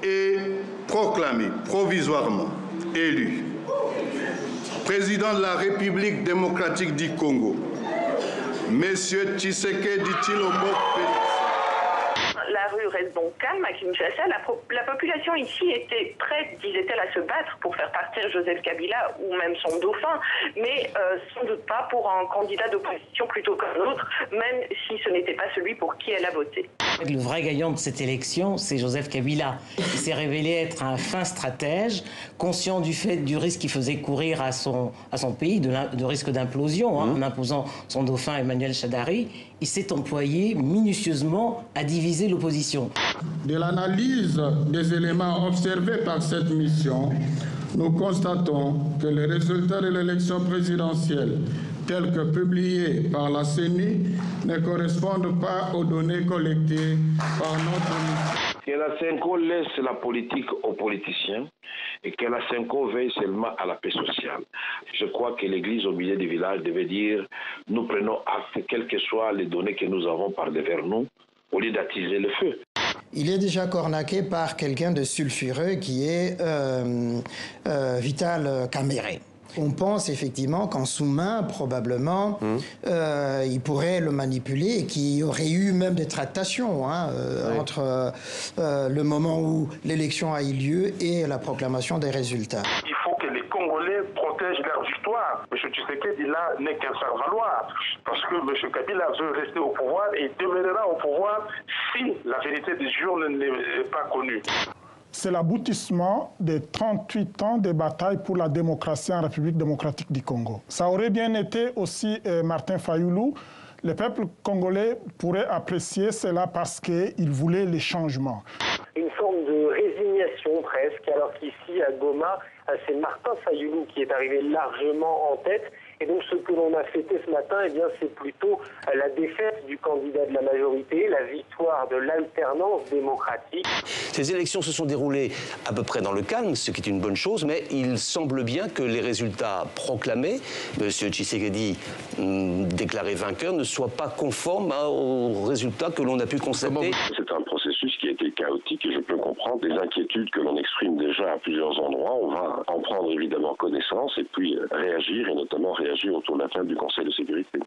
est proclamé provisoirement élu président de la République démocratique du Congo, Monsieur Tshisekedi Tshilombo Félix. La rue reste donc calme à Kinshasa. La population ici était prête, disait-elle, à se battre pour faire partir Joseph Kabila ou même son dauphin, mais sans doute pas pour un candidat d'opposition plutôt qu'un autre, même si ce n'était pas celui pour qui elle a voté. Le vrai gagnant de cette élection, c'est Joseph Kabila. Il s'est révélé être un fin stratège, conscient du risque qu'il faisait courir à son pays, de risque d'implosion, en imposant son dauphin Emmanuel Shadari. Il s'est employé minutieusement à diviser l'opposition. De l'analyse des éléments observés par cette mission, nous constatons que les résultats de l'élection présidentielle tels que publiés par la CENI ne correspondent pas aux données collectées par notre mission. Que la CENCO laisse la politique aux politiciens et que la CENCO veille seulement à la paix sociale. Je crois que l'église au milieu du village devait dire « Nous prenons acte, quelles que soient les données que nous avons par devers nous, au lieu d'attiser le feu ». Il est déjà cornaqué par quelqu'un de sulfureux qui est Vital Kamerhe. On pense effectivement qu'en sous-main, probablement, il pourrait le manipuler et qu'il y aurait eu même des tractations entre le moment où l'élection a eu lieu et la proclamation des résultats. Il faut que les Congolais protègent leur victoire. M. Tshisekedi, là, n'est qu'un faire-valoir. Parce que M. Kabila veut rester au pouvoir et demeurera au pouvoir si la vérité des urnes n'est pas connue. C'est l'aboutissement des 38 ans de bataille pour la démocratie en République démocratique du Congo. Ça aurait bien été aussi Martin Fayulu. Le peuple congolais pourrait apprécier cela parce qu'il voulait les changements. Une forme de résignation presque, alors qu'ici à Goma, c'est Martin Fayulu qui est arrivé largement en tête. Et donc ce que l'on a fêté ce matin, eh bien, c'est plutôt la défaite du candidat de la majorité, la victoire de l'alternance démocratique. Ces élections se sont déroulées à peu près dans le calme, ce qui est une bonne chose, mais il semble bien que les résultats proclamés, M. Tshisekedi déclaré vainqueur, ne soient pas conformes aux résultats que l'on a pu constater. C'est un processus qui a été chaotique et je peux comprendre des inquiétudes que l'on exprime déjà à plusieurs endroits. On va en prendre évidemment connaissance et puis réagir, et notamment réagir autour de la table du Conseil de sécurité.